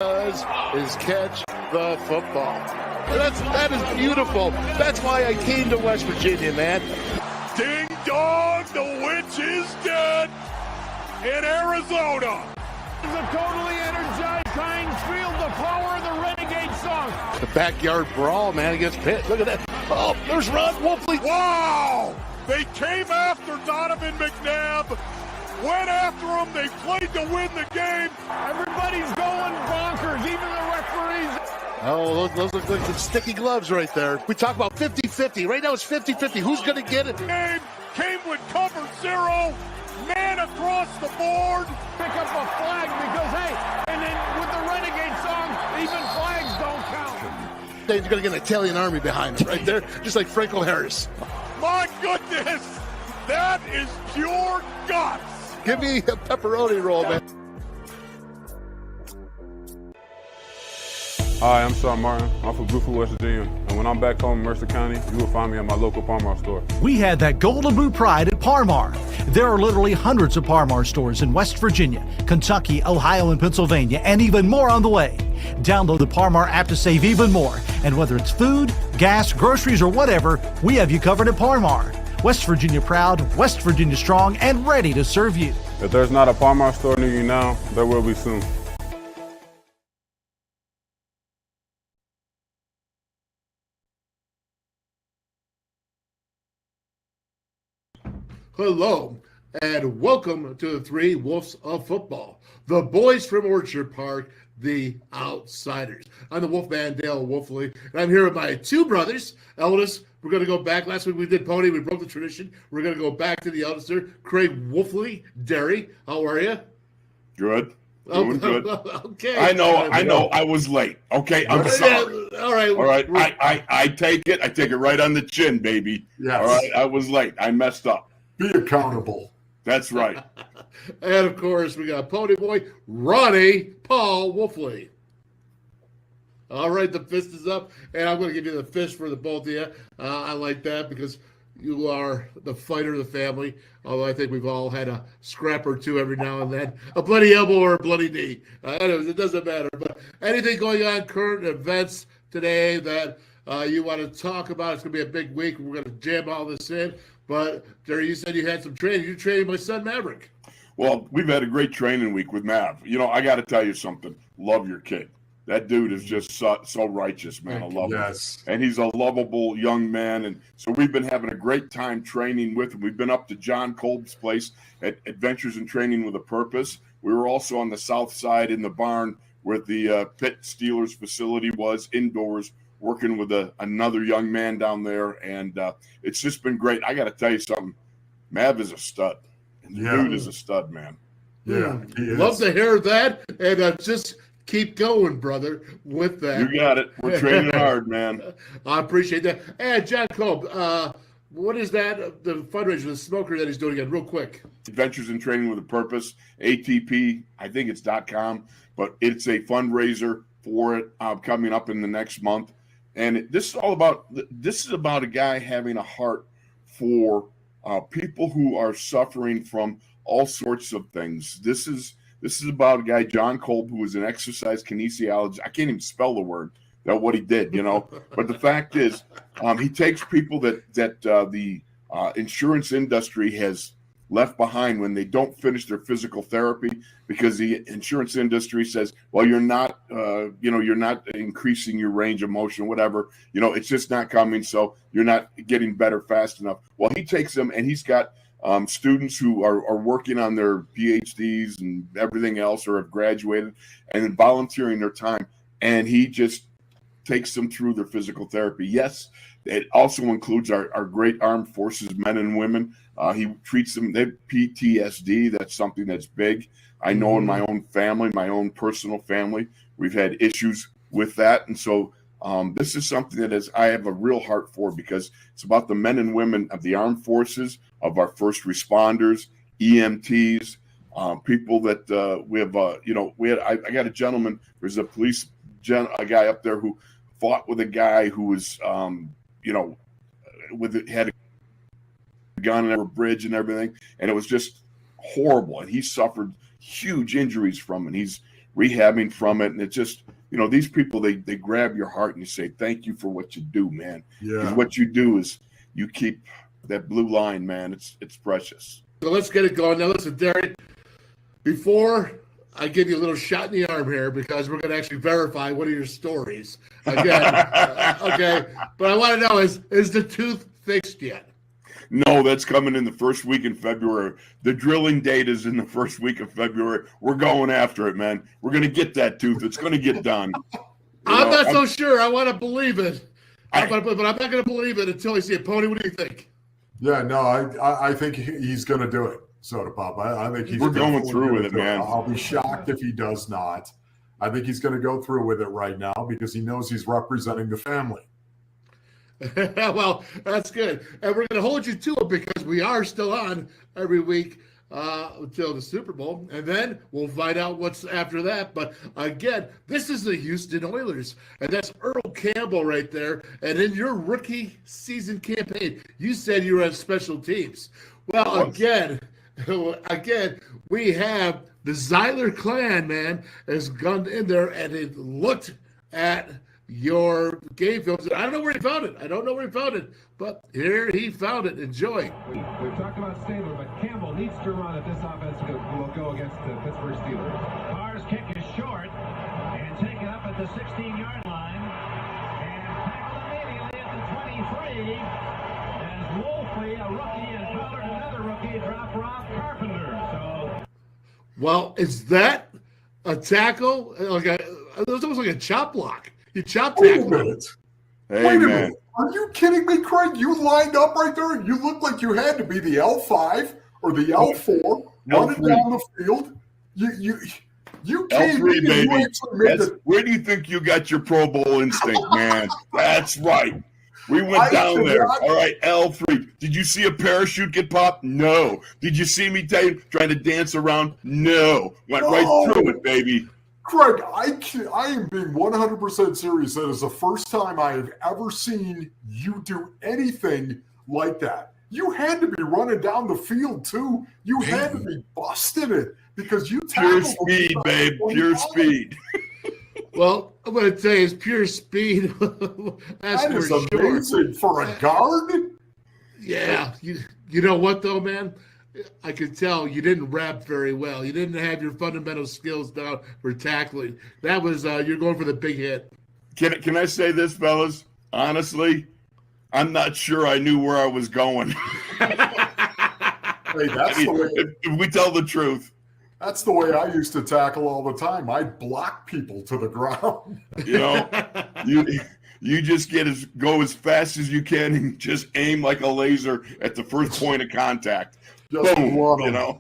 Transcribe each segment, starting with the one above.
does is catch the football. That is beautiful. That's why I came to West Virginia, man. Ding dong, the witch is dead in Arizona. It's a totally energized Heinz Field, the power of the Renegade song. The backyard brawl, man, against Pitt. Look at that. Oh, there's Ron Wolfley. Wow! They came after Donovan McNabb, went after him, they played to win the game. Everybody's going bonkers, even the referees. Oh, those look like some sticky gloves right there. We talk about 50-50. Right now it's 50-50. Who's going to get it? Game came with cover zero, man across the board. Pick up a flag because, hey, and then with the Renegade song, even flags don't count. They're going to get an Italian army behind them right there, just like Franco Harris. My goodness, that is pure guts. Give me a pepperoni roll, man. Hi, I'm Sean Martin. I'm from Bluefield, West Virginia. And when I'm back home in Mercer County, you will find me at my local Par-Mar store. We had that gold and blue pride at Par-Mar. There are literally hundreds of Par-Mar stores in West Virginia, Kentucky, Ohio, and Pennsylvania, and even more on the way. Download the Par-Mar app to save even more. And whether it's food, gas, groceries, or whatever, we have you covered at Par-Mar. West Virginia proud, West Virginia strong, and ready to serve you. If there's not a Par-Mar store near you now, there will be soon. Hello, and welcome to the Three Wolves of Football. The boys from Orchard Park, the Outsiders. I'm the Wolfman, Dale Wolfley, and I'm here with my two brothers. Eldest, we're going to go back. Last week we did Pony. We broke the tradition. We're going to go back to the eldest, Craig Wolfley. Darry, how are you? Good. Doing good. Okay. I know. I was late. Okay, I'm sorry. All right. All right. I take it. I take it right on the chin, baby. Yes. All right. I was late. I messed up. Be accountable. That's right. And, of course, we got Pony Boy, Ronnie Paul Wolfley. All right, the fist is up, and I'm going to give you the fist for the both of you. I like that because you are the fighter of the family, although I think we've all had a scrap or two every now and then, a bloody elbow or a bloody knee. Anyways, it doesn't matter. But anything going on, current events today that you want to talk about, it's going to be a big week. We're going to jam all this in. But, Darry, you said you had some training. You're training my son, Maverick. Well, we've had a great training week with Mav. You know, I got to tell you something. Love your kid. That dude is just so righteous, man. I love him. And he's a lovable young man. And so we've been having a great time training with him. We've been up to John Kolb's place at Adventures in Training with a Purpose. We were also on the south side in the barn where the Pitt Steelers facility was, indoors, working with another young man down there, and it's just been great. I got to tell you something. Mav is a stud. And the dude is a stud, man. Yeah, he is. Love to hear that, and just keep going, brother, with that. You got it. We're training hard, man. I appreciate that. And John Kolb, what is that, the fundraiser, the smoker that he's doing again, real quick? Adventures in Training with a Purpose, ATP, I think it's .com, but it's a fundraiser for it coming up in the next month. And this is about a guy having a heart for people who are suffering from all sorts of things. This is about a guy, John Kolb, who is an exercise kinesiologist. I can't even spell the word, that what he did, you know. But the fact is, he takes people that the insurance industry has left behind when they don't finish their physical therapy, because the insurance industry says, well, you're not increasing your range of motion, whatever, it's just not coming. So you're not getting better fast enough. Well, he takes them, and he's got students who are working on their PhDs and everything else, or have graduated, and then volunteering their time. And he just takes them through their physical therapy. Yes, it also includes our great armed forces men and women. He treats them, they have PTSD. That's something that's big. I know in my own family, my own personal family, we've had issues with that. And so this is something that I have a real heart for, because it's about the men and women of the armed forces, of our first responders, EMTs, people that we have, I got a gentleman, there's a a guy up there who fought with a guy who was, had a gun over a bridge and everything, and it was just horrible. And he suffered huge injuries from it. He's rehabbing from it. And it's just, these people, they grab your heart and you say, thank you for what you do, man. Yeah. Because what you do is you keep that blue line, man. It's precious. So let's get it going. Now, listen, Darry, before I give you a little shot in the arm here, because we're going to actually verify one of your stories again. Okay. But I want to know, is the tooth fixed yet? No, that's coming in the first week in February. The drilling date is in the first week of February. We're going after it, man. We're going to get that tooth. It's going to get done. I'm not so sure. I want to believe it. But I'm not going to believe it until I see it. Pony, what do you think? Yeah, no, I think he's going to do it, Soda Pop. I think he's We're going through with it, man. I'll be shocked if he does not. I think he's going to go through with it right now because he knows he's representing the family. Well, that's good. And we're going to hold you to it because we are still on every week until the Super Bowl. And then we'll find out what's after that. But again, this is the Houston Oilers. And that's Earl Campbell right there. And in your rookie season campaign, you said you were on special teams. Well, again, we have the Zeiler clan, man, has gone in there and it looked at your game films. I don't know where he found it. But here he found it. Enjoy. We've talked about Stabler, but Campbell needs to run if this offense will go against the Pittsburgh Steelers. Carr's kick is short and taken up at the 16-yard line and tackled immediately at the 23 as Wolfley, a rookie, and Pollard, another rookie, drop Rob Carpenter. Well, is that a tackle? It was almost like a chop block. You chop tackle. Wait a minute. Hey, Wait a man. minute. Are you kidding me, Craig? You lined up right there and you looked like you had to be the L5 or the L4 running down the field. You came L3, in baby. and you actually made Where do you think you got your Pro Bowl instinct, man? That's right. We went down there. All right, L3. Did you see a parachute get popped? No. Did you see me trying to dance around? No. Went right through it, baby. Craig, I am being 100% serious. That is the first time I have ever seen you do anything like that. You had to be running down the field, too. You had to be busting it because you Pure tackled speed, babe. Pure speed. Well, I'm going to tell you, it's pure speed. That's That is for sure. amazing for a guard. Yeah. You know what, though, man? I could tell you didn't rap very well. You didn't have your fundamental skills down for tackling. That was you're going for the big hit. Can I say this, fellas? Honestly, I'm not sure I knew where I was going. Hey, that's the way. If we tell the truth. That's the way I used to tackle all the time. I'd block people to the ground. You just go as fast as you can and just aim like a laser at the first point of contact. Just Boom, run 'em.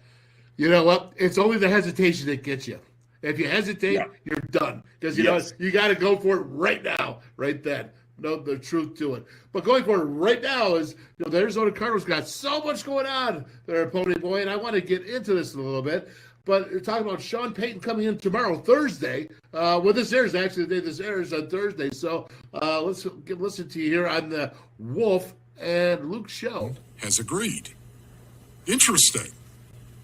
You know what? It's only the hesitation that gets you. If you hesitate, you're done. Because you got to go for it right now, right then. No, the truth to it. But going for it right now is, the Arizona Cardinals got so much going on there, Pony Boy, and I want to get into this a little bit. But you're talking about Sean Payton coming in tomorrow, Thursday. This airs, actually, the day this airs on Thursday. So let's listen to you here on the Wolf and Luke show. Has agreed. Interesting.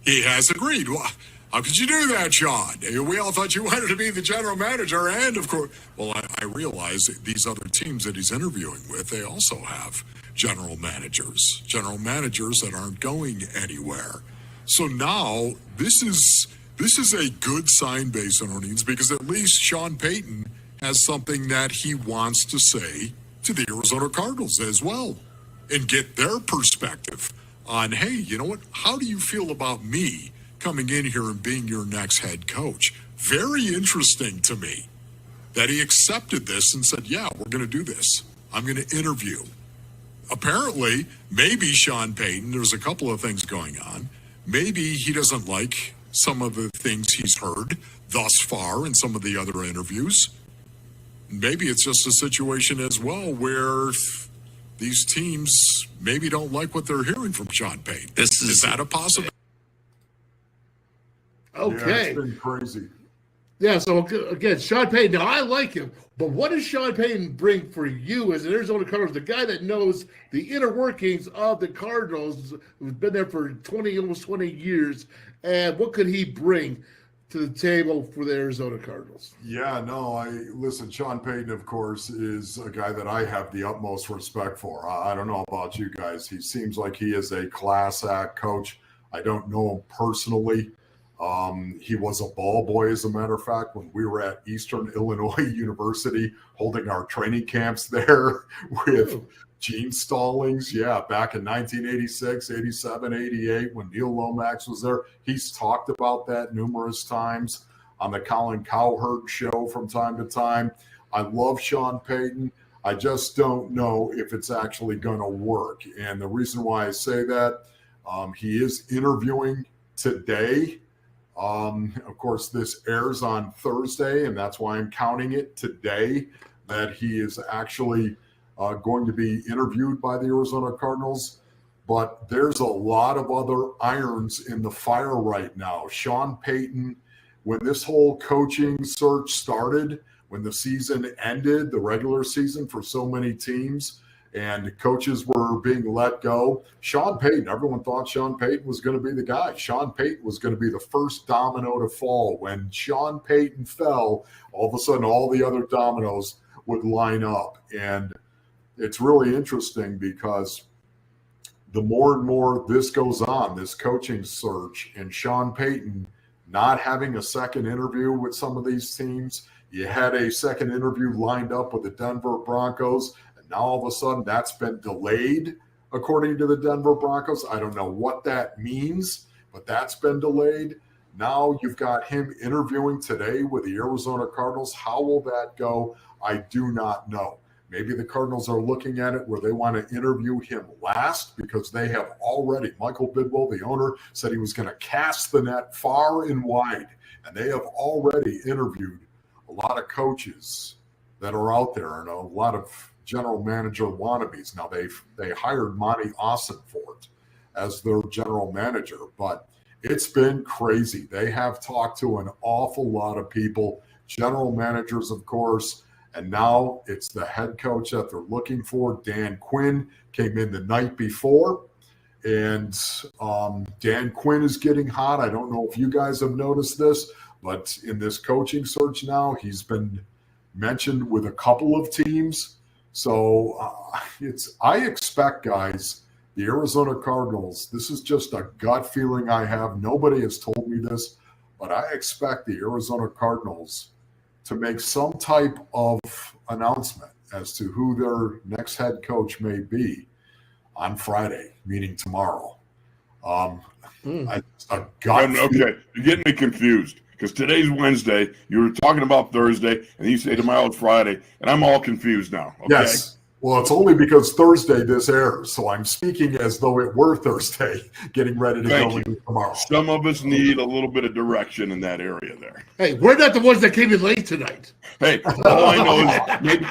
He has agreed. Well, how could you do that, Sean? We all thought you wanted to be the general manager, and of course, well, I realize that these other teams that he's interviewing with, they also have general managers that aren't going anywhere. So now this is a good sign, Basin Orleans, because at least Sean Payton has something that he wants to say to the Arizona Cardinals as well, and get their perspective on, hey, you know what? How do you feel about me coming in here and being your next head coach? Very interesting to me that he accepted this and said, yeah, we're going to do this. I'm going to interview. Apparently, maybe Sean Payton, there's a couple of things going on. Maybe he doesn't like some of the things he's heard thus far in some of the other interviews. Maybe it's just a situation as well where these teams maybe don't like what they're hearing from Sean Payton. Is that a possibility? Okay. Yeah, it's been crazy. Yeah, so again, Sean Payton. Now, I like him, but what does Sean Payton bring for you as an Arizona Cardinals, the guy that knows the inner workings of the Cardinals, who's been there for almost 20 years, and what could he bring to the table for the Arizona Cardinals. Yeah, no, listen, Sean Payton, of course, is a guy that I have the utmost respect for. I don't know about you guys. He seems like he is a class act coach. I don't know him personally. He was a ball boy, as a matter of fact, when we were at Eastern Illinois University holding our training camps there with Gene Stallings. Yeah, back in 1986, 87, 88, when Neil Lomax was there. He's talked about that numerous times on the Colin Cowherd show from time to time. I love Sean Payton. I just don't know if it's actually going to work. And the reason why I say that, he is interviewing today. Of course, this airs on Thursday, and that's why I'm counting it today that he is actually going to be interviewed by the Arizona Cardinals. But there's a lot of other irons in the fire right now. Sean Payton, when this whole coaching search started, when the season ended, the regular season for so many teams, and coaches were being let go, Sean Payton, everyone thought Sean Payton was going to be the guy. Sean Payton was going to be the first domino to fall. When Sean Payton fell, all of a sudden all the other dominoes would line up. And it's really interesting because the more and more this goes on, this coaching search, and Sean Payton not having a second interview with some of these teams. You had a second interview lined up with the Denver Broncos, and now all of a sudden that's been delayed, according to the Denver Broncos. I don't know what that means, but that's been delayed. Now you've got him interviewing today with the Arizona Cardinals. How will that go? I do not know. Maybe the Cardinals are looking at it where they want to interview him last because they have already, Michael Bidwell, the owner, said he was going to cast the net far and wide. And they have already interviewed a lot of coaches that are out there and a lot of general manager wannabes. Now, they hired Monty Ossenfort as their general manager, but it's been crazy. They have talked to an awful lot of people, general managers, of course, and now it's the head coach that they're looking for. Dan Quinn came in the night before, and Dan Quinn is getting hot. I don't know if you guys have noticed this, but in this coaching search now, he's been mentioned with a couple of teams. So I expect, guys, the Arizona Cardinals, this is just a gut feeling I have. Nobody has told me this, but I expect the Arizona Cardinals to make some type of announcement as to who their next head coach may be on Friday, meaning tomorrow. A gut Okay, you're getting me confused because today's Wednesday. You were talking about Thursday, and you say tomorrow is Friday, and I'm all confused now. Okay? Yes. Well, it's only because Thursday this airs, so I'm speaking as though it were Thursday, getting ready to go into tomorrow. Some of us need a little bit of direction in that area there. Hey, we're not the ones that came in late tonight. Hey, all I know is maybe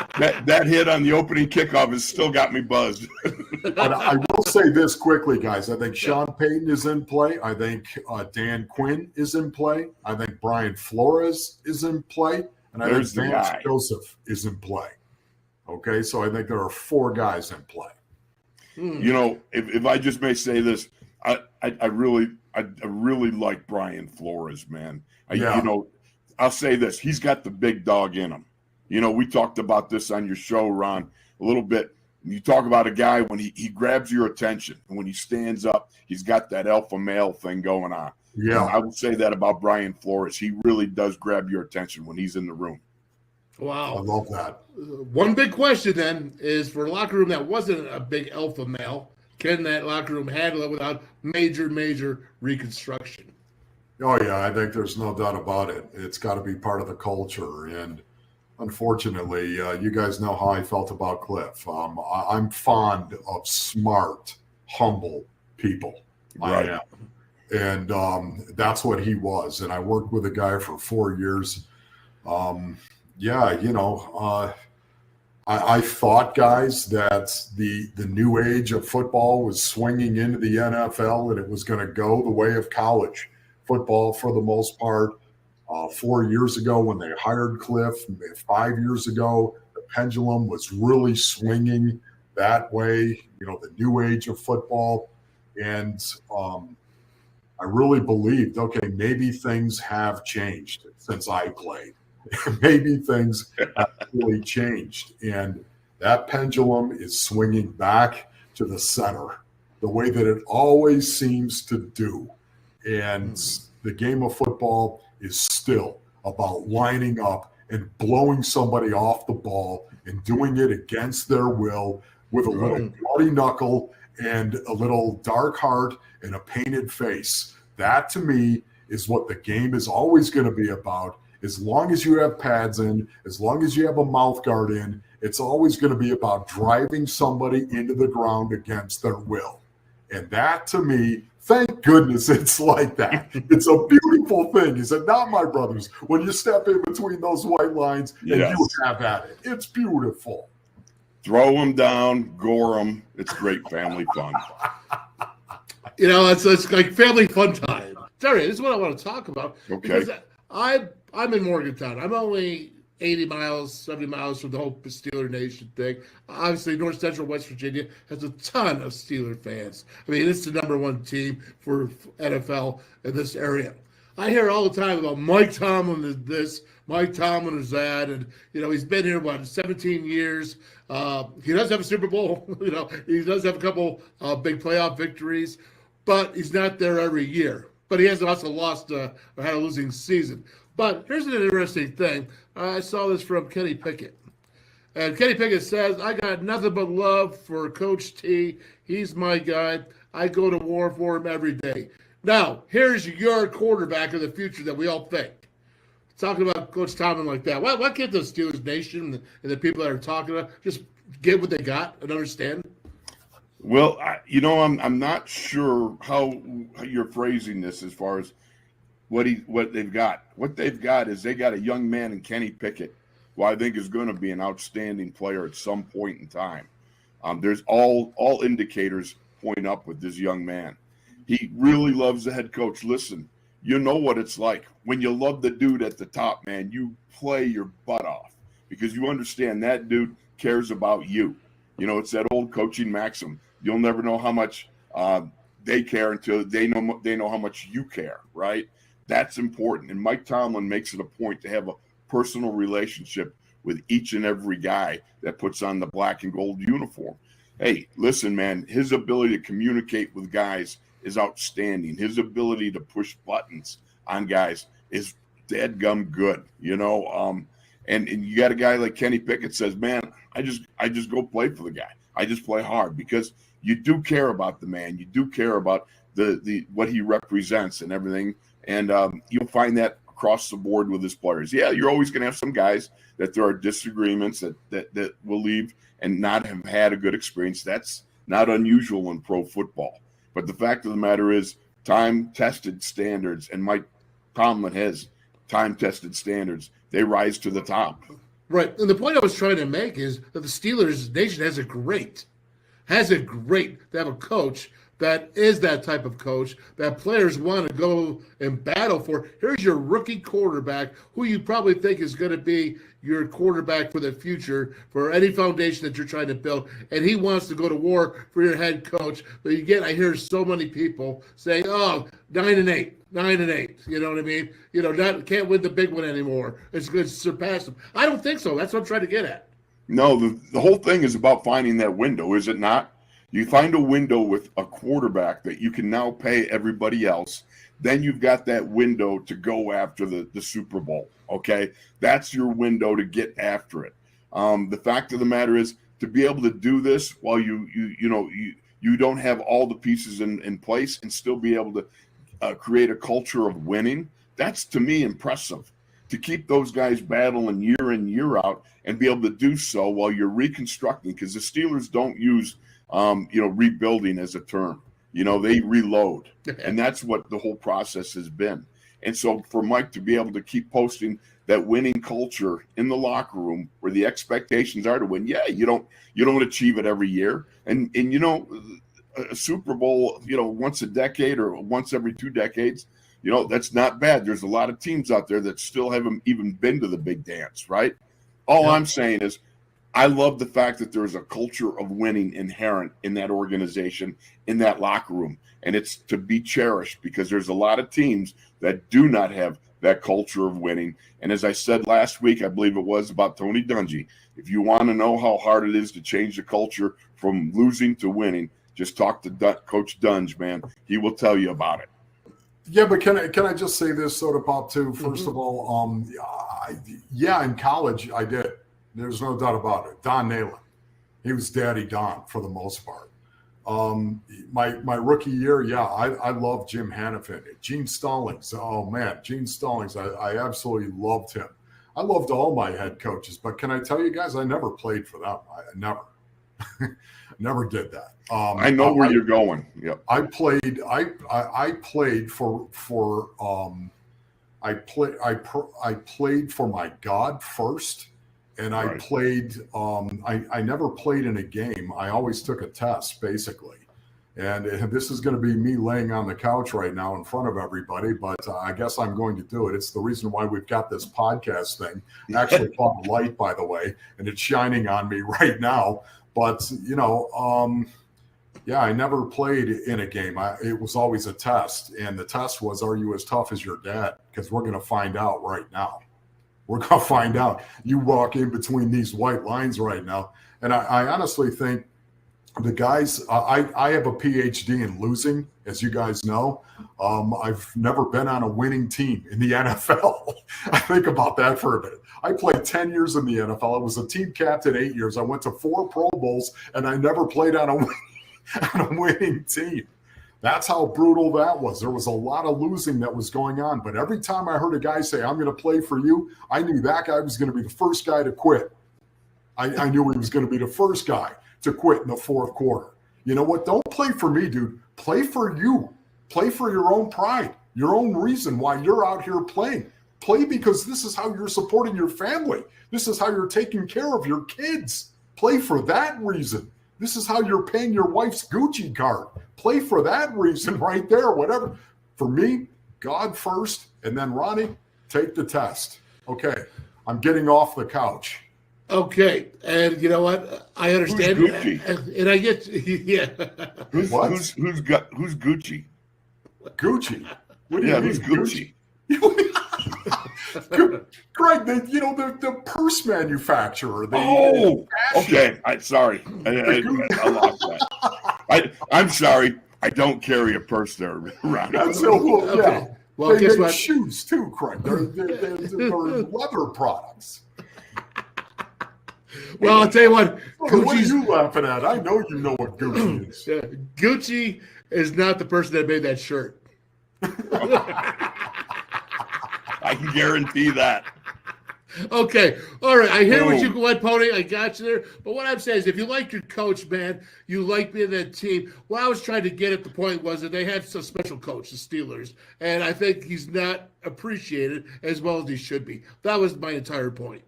that hit on the opening kickoff has still got me buzzed. But I will say this quickly, guys. I think Sean Payton is in play. I think Dan Quinn is in play. I think Brian Flores is in play. And I think Vance Joseph is in play. Okay, so I think there are 4 guys in play. You know, if I just may say this, I really like Brian Flores, man. You know, I'll say this: he's got the big dog in him. You know, we talked about this on your show, Ron, a little bit. You talk about a guy when he grabs your attention, and when he stands up, he's got that alpha male thing going on. Yeah, and I would say that about Brian Flores. He really does grab your attention when he's in the room. Wow. I love that. One big question then is for a locker room that wasn't a big alpha male, can that locker room handle it without major reconstruction? Oh, yeah, I think there's no doubt about it. It's got to be part of the culture. And unfortunately, you guys know how I felt about Cliff. I'm fond of smart, humble people. Right. I am. And that's what he was. And I worked with a guy for 4 years. I thought, guys, that the new age of football was swinging into the NFL and it was going to go the way of college football for the most part. 4 years ago when they hired Cliff, 5 years ago, the pendulum was really swinging that way, you know, the new age of football. And I really believed, okay, maybe things have changed since I played. Maybe things have really changed. And that pendulum is swinging back to the center the way that it always seems to do. And the game of football is still about lining up and blowing somebody off the ball and doing it against their will with a little bloody knuckle and a little dark heart and a painted face. That, to me, is what the game is always going to be about. As long as you have pads in, as long as you have a mouth guard in, it's always going to be about driving somebody into the ground against their will. And that, to me, thank goodness it's like that. It's a beautiful thing, is it not, my brothers? When you step in between those white lines and you have at it. It's beautiful. Throw them down, gore them. It's great family fun. You know, it's like family fun time. Darry, this is what I want to talk about. Okay. Because I'm in Morgantown. I'm only 80 miles, 70 miles from the whole Steeler Nation thing. Obviously, North Central West Virginia has a ton of Steeler fans. I mean, it's the number one team for NFL in this area. I hear all the time about Mike Tomlin is this, Mike Tomlin is that, and, you know, he's been here, 17 years. He does have a Super Bowl. You know, he does have a couple big playoff victories, but he's not there every year. But he has also lost or had a losing season. But here's an interesting thing. I saw this from Kenny Pickett. And Kenny Pickett says, I got nothing but love for Coach T. He's my guy. I go to war for him every day. Now, here's your quarterback of the future that we all think. Talking about Coach Tomlin like that. Why can't the Steelers Nation and the people that are talking about just get what they got and understand? Well, I'm not sure how you're phrasing this as far as what they've got. What they've got is they got a young man in Kenny Pickett, who I think is going to be an outstanding player at some point in time. There's all indicators point up with this young man. He really loves the head coach. Listen, you know what it's like. When you love the dude at the top, man, you play your butt off because you understand that dude cares about you. You know, it's that old coaching maxim. You'll never know how much they care until they know how much you care, right? That's important. And Mike Tomlin makes it a point to have a personal relationship with each and every guy that puts on the black and gold uniform. Hey, listen, man, his ability to communicate with guys is outstanding. His ability to push buttons on guys is dadgum good, you know. And you got a guy like Kenny Pickett says, man, I just go play for the guy. I just play hard because you do care about the man. You do care about the what he represents and everything. And you'll find that across the board with his players. Yeah, you're always going to have some guys that there are disagreements that will leave and not have had a good experience. That's not unusual in pro football. But the fact of the matter is time-tested standards, and Mike Tomlin has time-tested standards. They rise to the top. Right. And the point I was trying to make is that the Steelers Nation has a great to have a coach that is that type of coach that players want to go and battle for. Here's your rookie quarterback who you probably think is going to be your quarterback for the future for any foundation that you're trying to build. And he wants to go to war for your head coach. But again, I hear so many people saying, 9-8. You know what I mean? You know, can't win the big one anymore. It's going to surpass them. I don't think so. That's what I'm trying to get at. No, the whole thing is about finding that window, is it not? You find a window with a quarterback that you can now pay everybody else. Then you've got that window to go after the Super Bowl, okay? That's your window to get after it. The fact of the matter is to be able to do this while you don't have all the pieces in place and still be able to create a culture of winning, that's, to me, impressive. To keep those guys battling year in, year out and be able to do so while you're reconstructing, because the Steelers don't use rebuilding as a term. You know, they reload. And that's what the whole process has been. And so for Mike to be able to keep posting that winning culture in the locker room where the expectations are to win, you don't achieve it every year. And you know, a Super Bowl, once a decade or once every 2 decades, that's not bad. There's a lot of teams out there that still haven't even been to the big dance, right? All I'm saying is I love the fact that there's a culture of winning inherent in that organization, in that locker room. And it's to be cherished because there's a lot of teams that do not have that culture of winning. And as I said last week, I believe it was about Tony Dungy, if you want to know how hard it is to change the culture from losing to winning, just talk to Coach Dunge, man. He will tell you about it. Yeah, but can I just say this, Soda Pop, too? First of all, in college I did. There's no doubt about it. Don Nalen. He was Daddy Don for the most part. My rookie year, I loved Jim Hannafin. Gene Stallings. Oh, man, Gene Stallings. I absolutely loved him. I loved all my head coaches. But can I tell you guys, I never played for them. I never. Never did that. I know where you're going. Yep. I played for my God first, and I played. I never played in a game. I always took a test, basically. And this is going to be me laying on the couch right now in front of everybody, but I guess I'm going to do it. It's the reason why we've got this podcast thing. Actually caught light, by the way, and it's shining on me right now. But, I never played in a game. It was always a test. And the test was, are you as tough as your dad? Because we're going to find out right now. We're going to find out. You walk in between these white lines right now. And I honestly think the guys, I have a PhD in losing, as you guys know. I've never been on a winning team in the NFL. I think about that for a minute. I played 10 years in the NFL. I was a team captain 8 years. I went to 4 Pro Bowls, and I never played on a winning team. That's how brutal that was. There was a lot of losing that was going on. But every time I heard a guy say, I'm going to play for you, I knew that guy was going to be the first guy to quit. I knew he was going to be the first guy to quit in the fourth quarter. You know what? Don't play for me, dude. Play for you. Play for your own pride, your own reason why you're out here playing. Play because this is how you're supporting your family. This is how you're taking care of your kids. Play for that reason. This is how you're paying your wife's Gucci card. Play for that reason right there, whatever. For me, God first, and then Ronnie, take the test. Okay, I'm getting off the couch. Okay, and you know what? I understand, Who's Gucci? and I get Who's Gucci? Gucci. What do you mean, who's Gucci? Greg, the purse manufacturer. Okay. Sorry, I lost that. I'm sorry. I don't carry a purse there around. Yeah. Well, they guess make what? shoes too, Craig. They're leather products. Well, I'll tell you what. What are you laughing at? I know you know what Gucci is. Gucci is not the person that made that shirt. I can guarantee that. Okay. All right. I hear what you went, Pony. I got you there. But what I'm saying is if you like your coach, man, you like being that team. What I was trying to get at the point was that they had some special coach, the Steelers, and I think he's not appreciated as well as he should be. That was my entire point.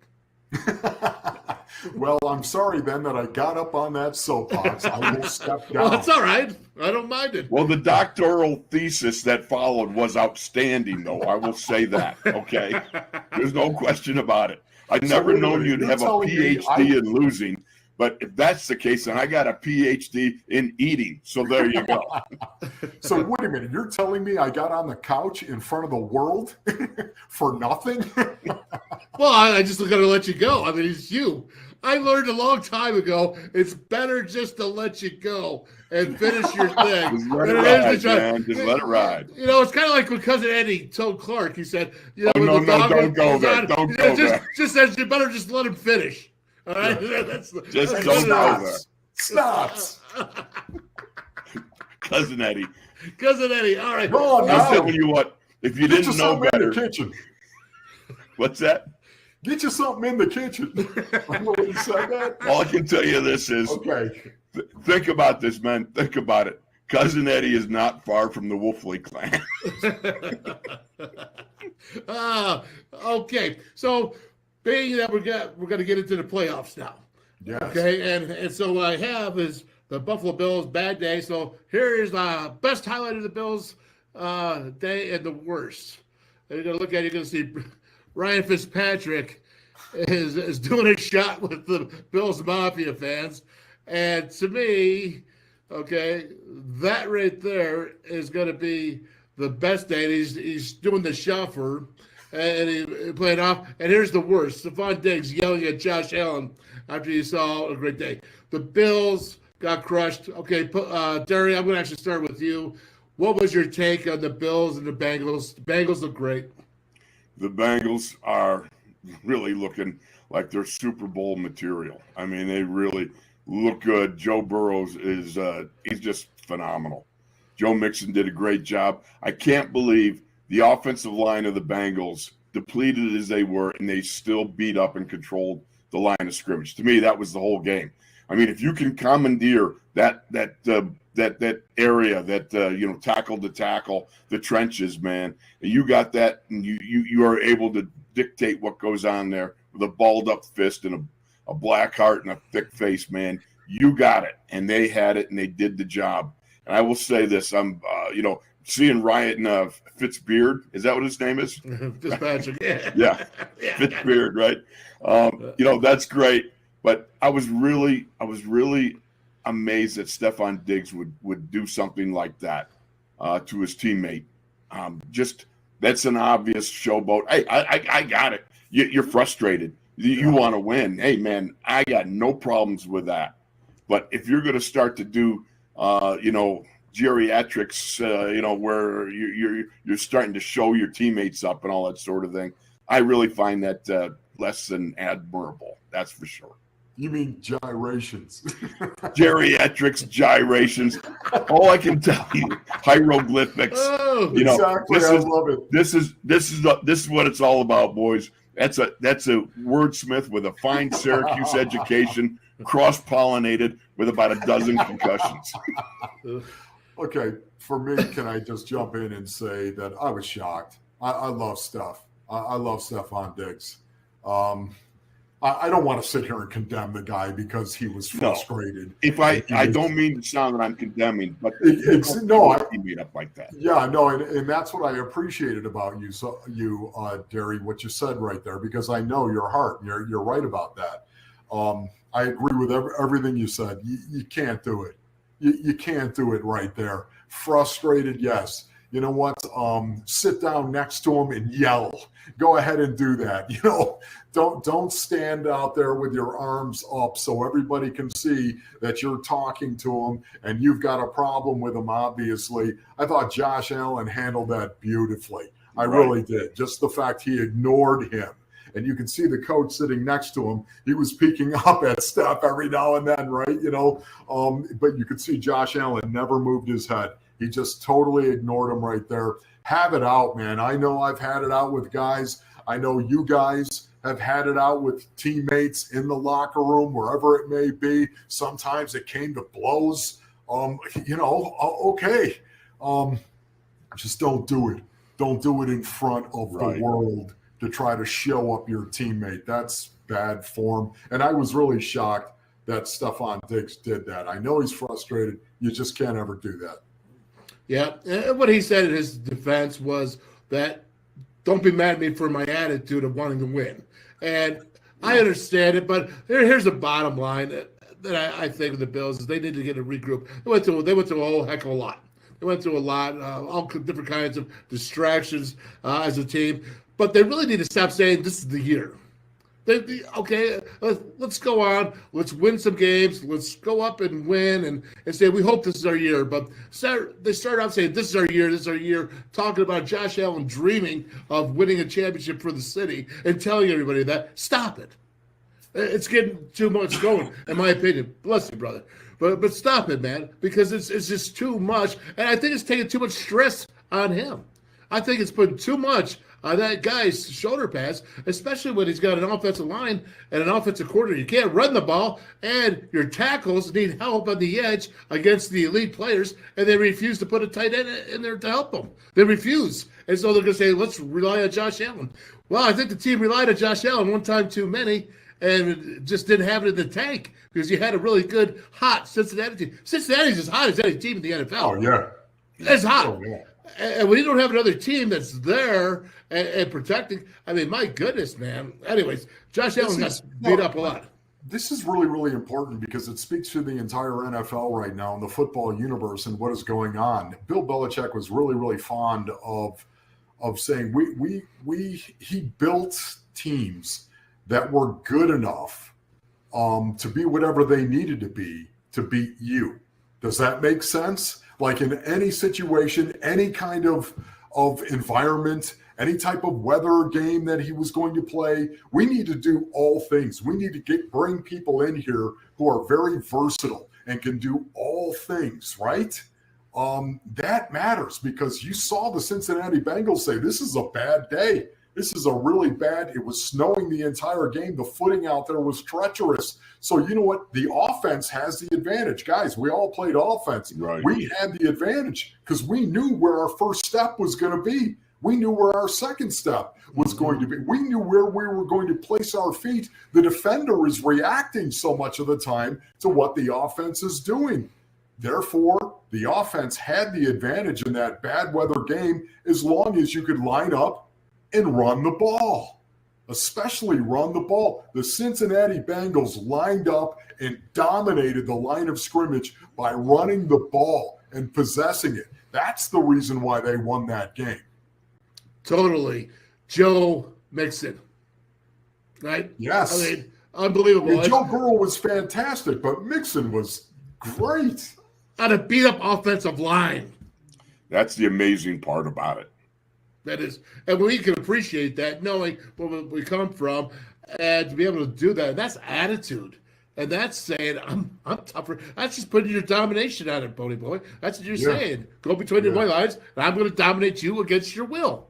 Well, I'm sorry then that I got up on that soapbox. I will step down. Well, it's all right. I don't mind it. Well, the doctoral thesis that followed was outstanding, though. I will say that. Okay, there's no question about it. I've never known you to have a PhD in losing, but if that's the case, then I got a PhD in eating. So there you go. So wait a minute, you're telling me I got on the couch in front of the world for nothing? Well, I just got to let you go. I mean, it's you. I learned a long time ago, it's better just to let you go and finish your thing. Just let it ride, man. Just let it ride. You know, it's kind of like when Cousin Eddie told Clark, he said, you know, don't go there. Don't go there. Just says you better just let him finish. All right? That's don't go there. Stops. Cousin Eddie. Cousin Eddie. All right. Oh, I'm telling you what, if you didn't know better. In the kitchen. What's that? Get you something in the kitchen. I know when you said that. All I can tell you this is, okay. Think about this, man. Think about it. Cousin Eddie is not far from the Wolfley clan. Okay. So, being that we're going to get into the playoffs now. Yes. Okay. And so what I have is the Buffalo Bills bad day. So here is the best highlight of the Bills day and the worst. And you're going to look at it, you're going to see Ryan Fitzpatrick is doing a shot with the Bills Mafia fans. And to me, okay, that right there is going to be the best day. He's doing the shuffle, and he played off. And here's the worst. Stephon Diggs yelling at Josh Allen after he saw a great day. The Bills got crushed. Okay, Darry, I'm going to actually start with you. What was your take on the Bills and the Bengals? The Bengals look great. The Bengals are really looking like they're Super Bowl material. I mean, they really look good. Joe Burrows is he's just phenomenal. Joe Mixon did a great job. I can't believe the offensive line of the Bengals, depleted as they were, and they still beat up and controlled the line of scrimmage. To me, that was the whole game. I mean, if you can commandeer that area, that tackle to tackle, the trenches, man, and you got that, and you are able to dictate what goes on there with a balled up fist and a black heart and a thick face, man. You got it, and they had it, and they did the job. And I will say this: I'm, seeing Ryan Fitzbeard. Is that what his name is? Fitzpatrick. Yeah. Yeah, Fitzbeard, right? That's great. But I was really amazed that Stephon Diggs would do something like that to his teammate. That's an obvious showboat. Hey, I got it. You're frustrated. You want to win. Hey, man, I got no problems with that. But if you're going to start to do, geriatrics, where you're starting to show your teammates up and all that sort of thing, I really find that less than admirable. That's for sure. You mean gyrations? Geriatrics, gyrations. All I can tell you, hieroglyphics. Oh, exactly. I love it. This is what it's all about, boys. That's a wordsmith with a fine Syracuse education, cross-pollinated with about a dozen concussions. Okay, for me, can I just jump in and say that I was shocked. I love Steph. I love Stephon Diggs. I don't want to sit here and condemn the guy because he was frustrated. No. I don't mean to sound that I'm condemning, but he made up like that. Yeah, no, and that's what I appreciated about you, Darry, what you said right there, because I know your heart. You're right about that. I agree with everything you said. You can't do it. You can't do it right there. Frustrated, yes. You know what? Sit down next to him and yell. Go ahead and do that. Don't stand out there with your arms up so everybody can see that you're talking to him and you've got a problem with him, obviously. I thought Josh Allen handled that beautifully. I really did. Just the fact he ignored him. And you can see the coach sitting next to him. He was peeking up at Steph every now and then, right? But you could see Josh Allen never moved his head. He just totally ignored him right there. Have it out, man. I know I've had it out with guys. I know you guys have had it out with teammates in the locker room, wherever it may be. Sometimes it came to blows. Okay. Just don't do it. Don't do it in front of the world to try to show up your teammate. That's bad form. And I was really shocked that Stephon Diggs did that. I know he's frustrated. You just can't ever do that. Yeah, and what he said in his defense was that don't be mad at me for my attitude of wanting to win. And I understand it, but here's the bottom line that I think of the Bills is they need to get a regroup. They went through a whole heck of a lot. They went through a lot, all different kinds of distractions as a team. But they really need to stop saying this is the year. Okay, let's go on. Let's win some games. Let's go up and win and say we hope this is our year. But they start off saying this is our year, this is our year, talking about Josh Allen dreaming of winning a championship for the city and telling everybody that. Stop it. It's getting too much going, in my opinion. Bless you, brother. But stop it, man, because it's just too much. And I think it's taking too much stress on him. I think it's putting too much on that guy's shoulder pads, especially when he's got an offensive line and an offensive coordinator. You can't run the ball, and your tackles need help on the edge against the elite players, and they refuse to put a tight end in there to help them. They refuse. And so they're going to say, let's rely on Josh Allen. Well, I think the team relied on Josh Allen one time too many and just didn't have it in the tank because you had a really good, hot Cincinnati team. Cincinnati's as hot as any team in the NFL. Oh, yeah. It's hot. Oh, yeah. And when you don't have another team that's there and protecting, I mean, my goodness, man. Anyways, Josh Allen got beat up a lot. This is really, really important because it speaks to the entire NFL right now in the football universe and what is going on. Bill Belichick was really, really fond of saying he built teams that were good enough to be whatever they needed to beat you. Does that make sense? Like in any situation, any kind of environment, any type of weather game that he was going to play, we need to do all things. We need to bring people in here who are very versatile and can do all things, right? That matters because you saw the Cincinnati Bengals say, this is a bad day. This is a really bad, it was snowing the entire game. The footing out there was treacherous. So you know what? The offense has the advantage. Guys, we all played offense. Right. We had the advantage because we knew where our first step was going to be. We knew where our second step was going to be. We knew where we were going to place our feet. The defender is reacting so much of the time to what the offense is doing. Therefore, the offense had the advantage in that bad weather game as long as you could line up and run the ball, especially run the ball. The Cincinnati Bengals lined up and dominated the line of scrimmage by running the ball and possessing it. That's the reason why they won that game. Totally. Joe Mixon, right? Yes. I mean, unbelievable. I mean, Joe Burrow was fantastic, but Mixon was great. On a beat-up offensive line. That's the amazing part about it. That is, and we can appreciate that, knowing where we come from, and to be able to do that. And that's attitude, and that's saying I'm tougher. That's just putting your domination on it, Pony Boy. That's what you're saying. Go between the white lines, and I'm going to dominate you against your will.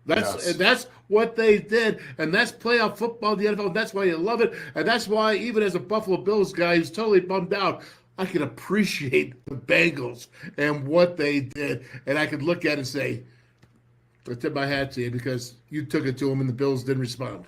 And that's what they did, and that's playoff football in the NFL. And that's why you love it, and that's why even as a Buffalo Bills guy who's totally bummed out, I can appreciate the Bengals and what they did, and I could look at it and say, I tip my hat to you because you took it to them and the Bills didn't respond.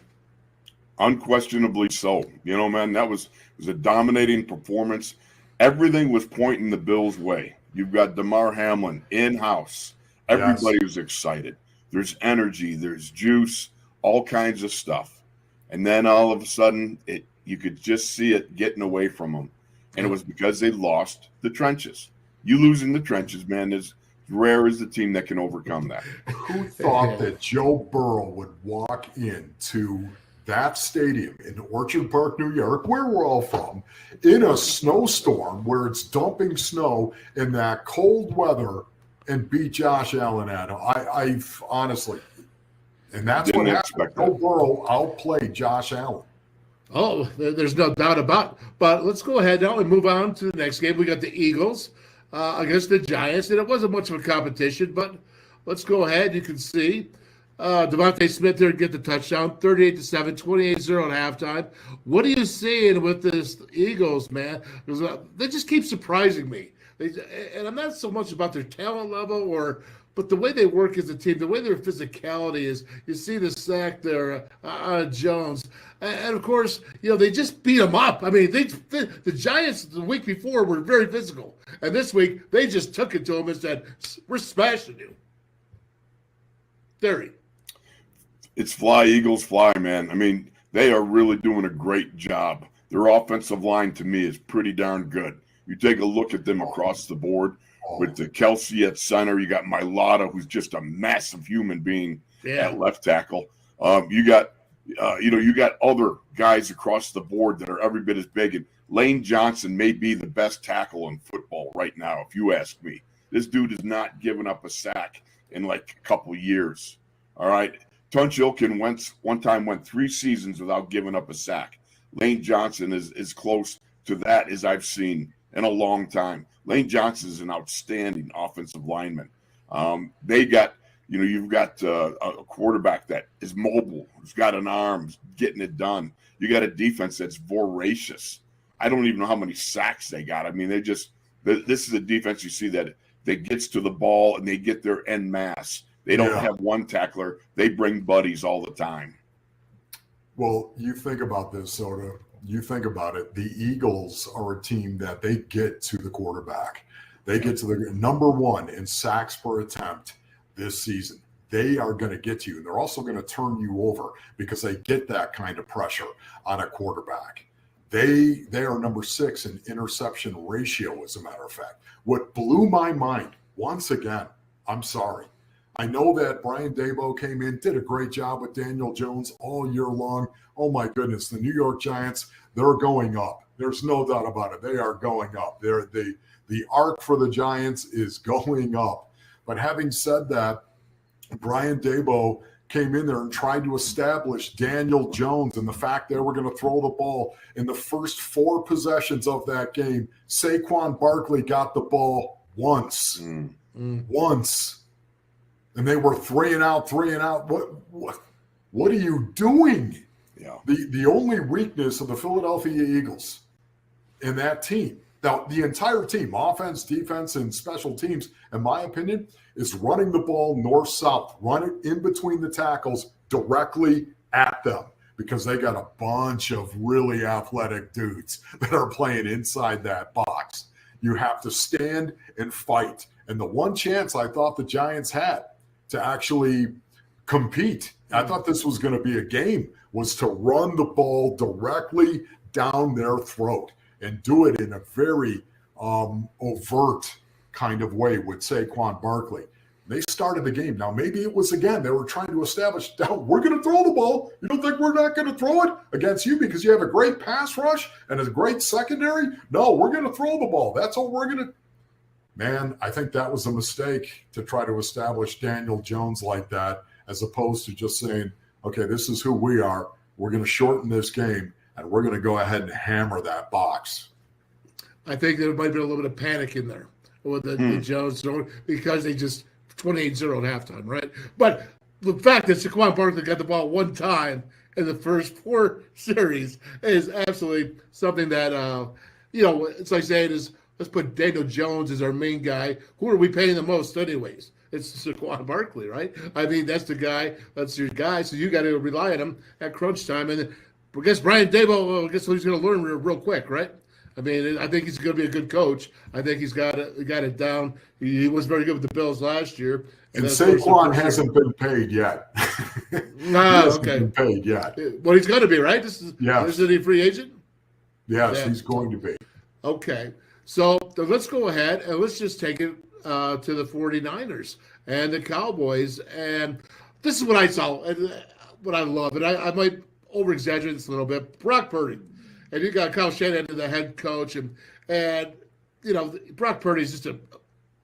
Unquestionably so. You know, man, it was a dominating performance. Everything was pointing the Bills' way. You've got DeMar Hamlin in-house. Everybody was excited. There's energy. There's juice. All kinds of stuff. And then all of a sudden, you could just see it getting away from them. And it was because they lost the trenches. You losing the trenches, man, is rare is the team that can overcome that. Who thought that Joe Burrow would walk into that stadium in Orchard Park, New York, where we're all from, in a snowstorm where it's dumping snow in that cold weather and beat Josh Allen at him? I honestly, and that's what happened. Joe Burrow outplayed Josh Allen. Oh, there's no doubt about it. But let's go ahead now and move on to the next game. We got the Eagles against the Giants, and it wasn't much of a competition, but let's go ahead. You can see Devontae Smith there get the touchdown, 38-7, 28-0 at halftime. What are you seeing with this Eagles, man? Because they just keep surprising me. And I'm not so much about their talent level but the way they work as a team, the way their physicality is. You see the sack there, Jones. And, of course, they just beat them up. I mean, the Giants the week before were very physical. And this week, they just took it to them and said, we're smashing you. Darry. It's fly, Eagles, fly, man. I mean, they are really doing a great job. Their offensive line, to me, is pretty darn good. You take a look at them across the board. With the Kelsey at center, you got Mailata, who's just a massive human being at left tackle. You got other guys across the board that are every bit as big. And Lane Johnson may be the best tackle in football right now, if you ask me. This dude has not given up a sack in like a couple of years. All right. Tunch Ilkin one time went 3 seasons without giving up a sack. Lane Johnson is as close to that as I've seen in a long time. Lane Johnson is an outstanding offensive lineman. You've got a quarterback that is mobile, who's got an arm, getting it done. You got a defense that's voracious. I don't even know how many sacks they got. I mean, this is a defense you see that gets to the ball and they get there en masse. They don't have one tackler. They bring buddies all the time. Well, you think about this, Soda. You think about it. The Eagles are a team that they get to the quarterback. They get to the number 1 in sacks per attempt. this season. They are going to get you. And they're also going to turn you over because they get that kind of pressure on a quarterback. They are number 6 in interception ratio, as a matter of fact. What blew my mind, once again, I'm sorry. I know that Brian Daboll came in, did a great job with Daniel Jones all year long. Oh, my goodness, the New York Giants, they're going up. There's no doubt about it. They are going up. The arc for the Giants is going up. But having said that, Brian Daboll came in there and tried to establish Daniel Jones and the fact they were going to throw the ball. In the first 4 possessions of that game, Saquon Barkley got the ball once. Once. And they were 3 and out. What are you doing? Yeah. The only weakness of the Philadelphia Eagles in that team, now the entire team, offense, defense, and special teams, in my opinion, is running the ball north-south, run it in between the tackles directly at them, because they got a bunch of really athletic dudes that are playing inside that box. You have to stand and fight. And the one chance I thought the Giants had to actually compete, I thought this was going to be a game, was to run the ball directly down their throat and do it in a very overt kind of way with Saquon Barkley. They started the game. Now, maybe it was, again, they were trying to establish, we're going to throw the ball. You don't think we're not going to throw it against you because you have a great pass rush and a great secondary? No, we're going to throw the ball. That's what we're going to. Man, I think that was a mistake to try to establish Daniel Jones like that, as opposed to just saying, okay, this is who we are. We're going to shorten this game, and we're going to go ahead and hammer that box. I think there might have been a little bit of panic in there with the Jones, because they just 28-0 at halftime, right? But the fact that Saquon Barkley got the ball one time in the first 4 series is absolutely something that, it's like saying is, let's put Daniel Jones as our main guy. Who are we paying the most anyways? It's Saquon Barkley, right? I mean, that's the guy. That's your guy. So you got to rely on him at crunch time. And I guess Brian Daboll, he's going to learn real quick, right? I mean, I think he's going to be a good coach. I think he's got it down. He was very good with the Bills last year. And Saquon hasn't been paid yet. Okay. Been paid yet. Well, he's going to be, right? This is he a free agent? Yes, he's going to be. Okay. So let's go ahead and let's just take it to the 49ers and the Cowboys. And this is what I saw and what I love. And I might over-exaggerate this a little bit. Brock Purdy. And you got Kyle Shanahan, the head coach. And Brock Purdy is just a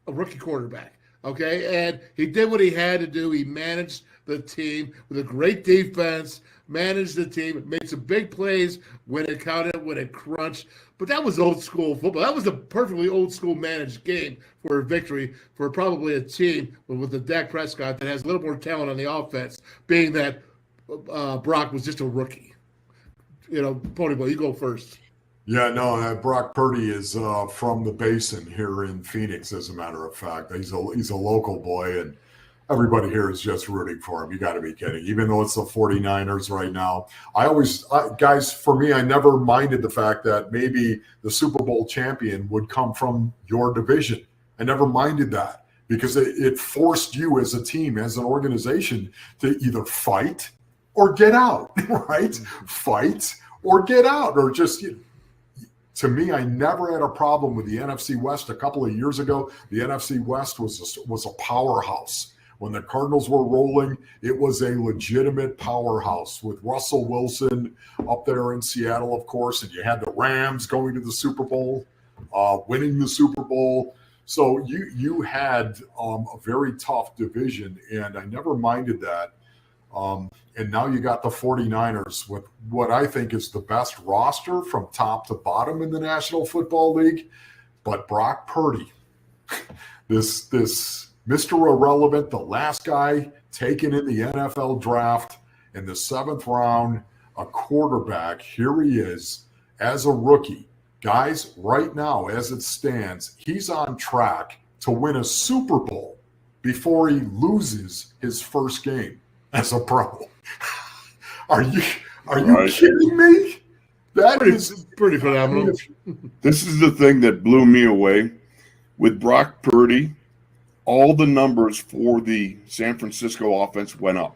rookie quarterback. Okay? And he did what he had to do. He managed the team with a great defense, managed the team, made some big plays when it counted, when it crunched. But that was old school football. That was a perfectly old school managed game for a victory for probably a team with the Dak Prescott that has a little more talent on the offense, being that Brock was just a rookie. Ponyboy, you go first. Yeah, no, Brock Purdy is from the Basin here in Phoenix, as a matter of fact. He's a local boy, and everybody here is just rooting for him. You got to be kidding. Even though it's the 49ers right now. Guys, for me, I never minded the fact that maybe the Super Bowl champion would come from your division. I never minded that because it forced you as a team, as an organization, to either fight or get out, right? Fight or get out, or just, to me, I never had a problem with the NFC West. A couple of years ago, the NFC West was a powerhouse. When the Cardinals were rolling, it was a legitimate powerhouse with Russell Wilson up there in Seattle, of course, and you had the Rams going to the Super Bowl, winning the Super Bowl. So you had a very tough division, and I never minded that. And now you got the 49ers with what I think is the best roster from top to bottom in the National Football League. But Brock Purdy, this Mr. Irrelevant, the last guy taken in the NFL draft in the 7th round, a quarterback, here he is as a rookie. Guys, right now, as it stands, he's on track to win a Super Bowl before he loses his first game as a pro. Are you kidding me? That is pretty phenomenal. This is the thing that blew me away with Brock Purdy. all the numbers for the San Francisco offense went up.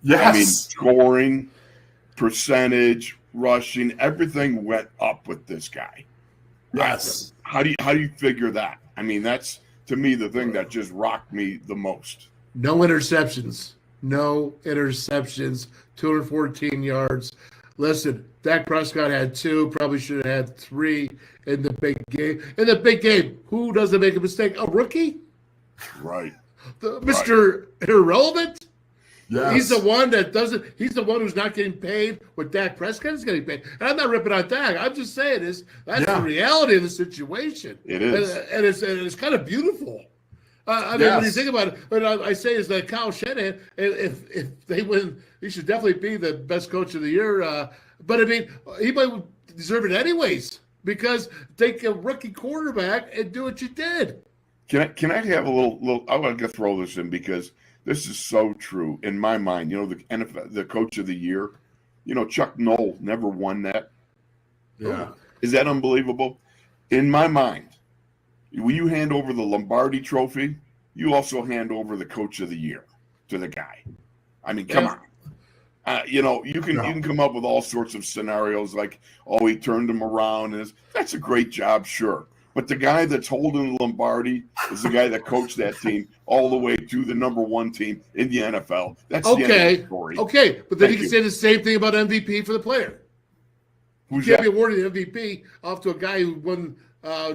Yes. I mean, scoring, percentage, rushing, everything went up with this guy. Yes. How do you figure that? I mean, that's, to me, the thing that just rocked me the most. No interceptions. 214 yards. Listen, Dak Prescott had 2, probably should have had 3 in the big game. In the big game, who doesn't make a mistake? A rookie? Right. Mr. Irrelevant? Yes. He's the one that doesn't. He's the one who's not getting paid what Dak Prescott is getting paid. And I'm not ripping on Dak. I'm just saying that's the reality of the situation. It is, and it's kind of beautiful. I mean, when you think about it, what I say is that Kyle Shanahan, if they win, he should definitely be the best coach of the year. But I mean, he might deserve it anyways because take a rookie quarterback and do what you did. Can I have a little? I want to throw this in because this is so true in my mind. You know, the NFL, the coach of the year, you know, Chuck Noll never won that. Yeah. Is that unbelievable? In my mind, when you hand over the Lombardi trophy, you also hand over the coach of the year to the guy. I mean, come on. You know, you can come up with all sorts of scenarios like, oh, he turned him around. And that's a great job, sure. But the guy that's holding the Lombardi is the guy that coached that team all the way to the number 1 team in the NFL. That's the end of the story. Okay, but then you can say the same thing about MVP for the player. Who's you can't that? be awarding the MVP off to a guy who won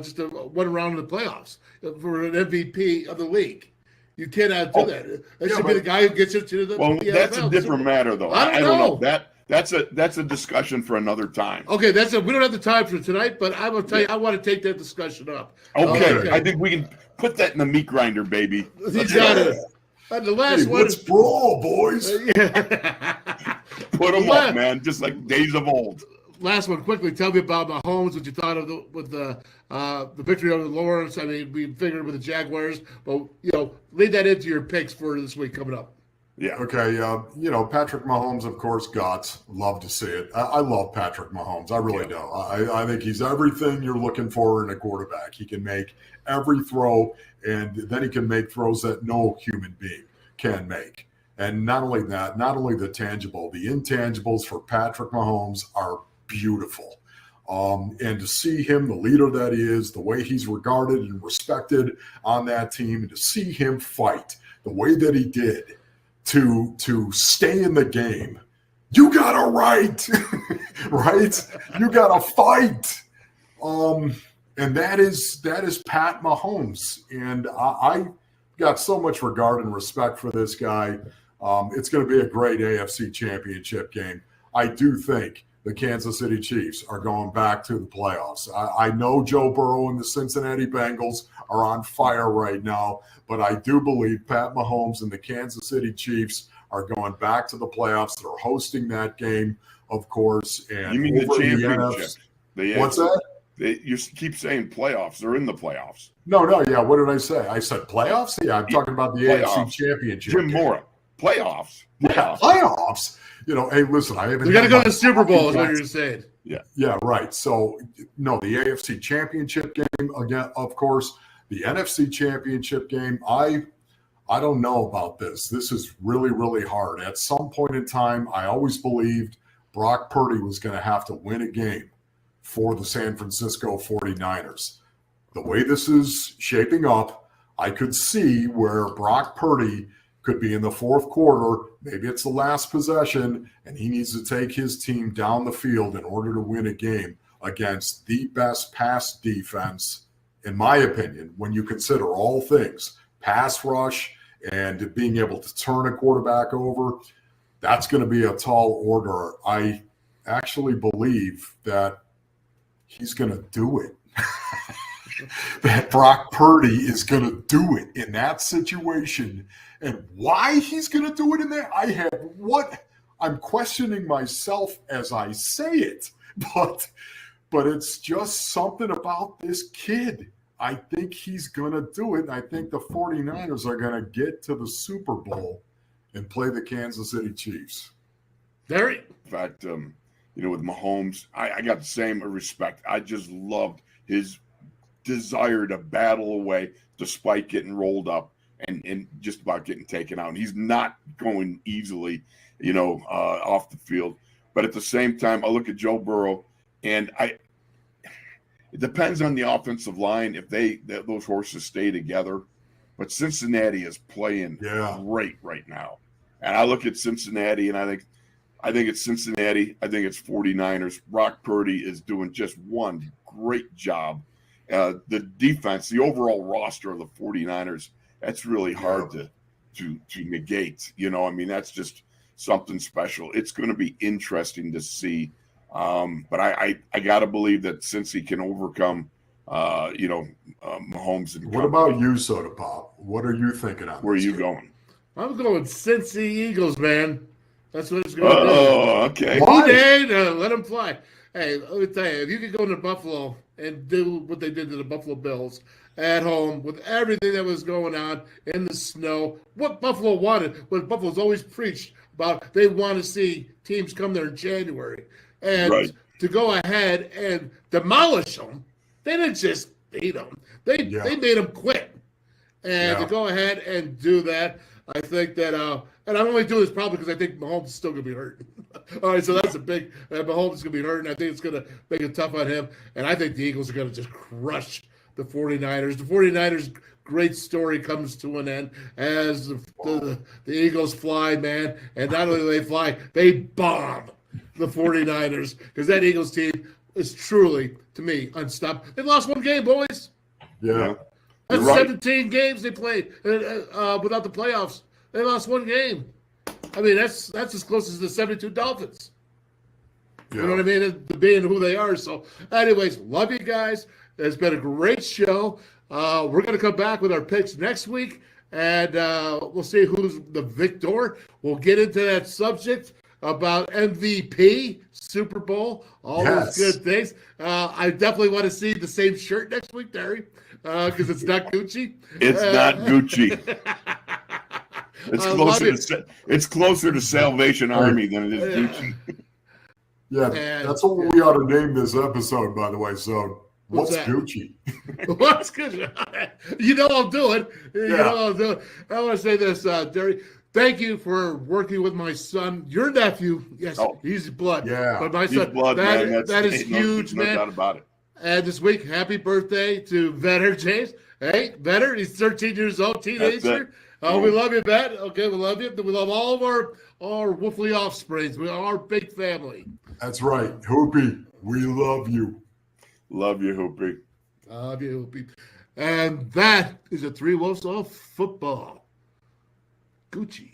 just one round in the playoffs for an MVP of the league. You cannot do that. That should be the guy who gets it to the NFL. That's a different matter, though. I don't know. That's a discussion for another time. Okay, we don't have the time for tonight, but I will tell you, I want to take that discussion up. Okay. I think we can put that in the meat grinder, baby. You got it. And the last one. Let's brawl, boys. Put them up, man, just like days of old. Last one, quickly. Tell me about Mahomes. What you thought of the victory over Lawrence. I mean, we figured with the Jaguars, but lead that into your picks for this week coming up. Yeah. Okay. Patrick Mahomes, of course, love to see it. I love Patrick Mahomes. I really do. I think he's everything you're looking for in a quarterback. He can make every throw, and then he can make throws that no human being can make. And not only that, not only the tangible, the intangibles for Patrick Mahomes are beautiful. And to see him, the leader that he is, the way he's regarded and respected on that team, and to see him fight the way that he did to stay in the game, you gotta right, right? You gotta fight. And that is Pat Mahomes. And I got so much regard and respect for this guy. It's going to be a great AFC championship game. I do think the Kansas City Chiefs are going back to the playoffs. I know Joe Burrow and the Cincinnati Bengals are on fire right now, but I do believe Pat Mahomes and the Kansas City Chiefs are going back to the playoffs. They're hosting that game, of course. And you mean the championship? What's that? You keep saying playoffs. They're in the playoffs. No. Yeah, what did I say? I said playoffs? Yeah, I'm talking about the AFC championship. Jim Mora. Playoffs. Yeah, playoffs. Hey, listen, I haven't. We got to go to the Super Bowl, is what you're saying. Yeah, right. So, no, the AFC Championship game again, of course. The NFC Championship game. I don't know about this. This is really, really hard. At some point in time, I always believed Brock Purdy was going to have to win a game for the San Francisco 49ers. The way this is shaping up, I could see where Brock Purdy could be in the fourth quarter. Maybe it's the last possession, and he needs to take his team down the field in order to win a game against the best pass defense, in my opinion, when you consider all things, pass rush and being able to turn a quarterback over. That's going to be a tall order. I actually believe that he's going to do it. That Brock Purdy is going to do it in that situation. And why he's going to do it in there, I'm questioning myself as I say it. But it's just something about this kid. I think he's going to do it. And I think the 49ers are going to get to the Super Bowl and play the Kansas City Chiefs. Darry? In fact, with Mahomes, I got the same respect. I just loved his desire to battle away despite getting rolled up and just about getting taken out. And he's not going easily, off the field. But at the same time, I look at Joe Burrow, and it depends on the offensive line if those horses stay together. But Cincinnati is playing great right now. And I look at Cincinnati, and I think it's Cincinnati. I think it's 49ers. Brock Purdy is doing just one great job. The defense, the overall roster of the 49ers, that's really hard to negate. That's just something special. It's going to be interesting to see. But I got to believe that since he can overcome, Mahomes. And what about you, Soda Pop? What are you thinking on? Where are you going? I'm going Cincy Eagles, man. That's what it's going to be. Oh, okay. Let them fly. Hey, let me tell you, if you could go to Buffalo and do what they did to the Buffalo Bills at home with everything that was going on in the snow, what Buffalo wanted, what Buffalo's always preached about, they want to see teams come there in January. And to go ahead and demolish them, they didn't just beat them. They made them quit. And to go ahead and do that, I think that and I'm only doing this probably because I think Mahomes is still going to be hurt. All right, so that's a big Mahomes is going to be hurt, and I think it's going to make it tough on him. And I think the Eagles are going to just crush the 49ers. The 49ers' great story comes to an end as the Eagles fly, man. And not only do they fly, they bomb the 49ers because that Eagles team is truly, to me, unstoppable. They've lost one game, boys. Yeah. That's 17 games they played without the playoffs. They lost one game. I mean, that's as close as the 72 Dolphins. You know what I mean? Being who they are. So, anyways, love you guys. It's been a great show. We're going to come back with our picks next week, and we'll see who's the victor. We'll get into that subject about MVP, Super Bowl, all those good things. I definitely want to see the same shirt next week, Darry, because it's not Gucci. It's not Gucci. It's closer to Salvation Army than it is Gucci. Yeah, that's what we ought to name this episode, by the way. So, what's Gucci? What's Gucci? I'll do it. I'll do it. I want to say this, Darry. Thank you for working with my son, your nephew. Yes, he's blood. Yeah, but my son, blood, man. That is huge, no man. Doubt about it. And this week, happy birthday to Vetter James. Hey, Vetter, he's 13 years old, teenager. We love you, Bet. Okay, we love you. We love all of our Wolfley offsprings. We are our big family. That's right. Hoopy, we love you. Love you, Hoopy. Love you, Hoopy. And that is a Three Wolves of Football. Gucci.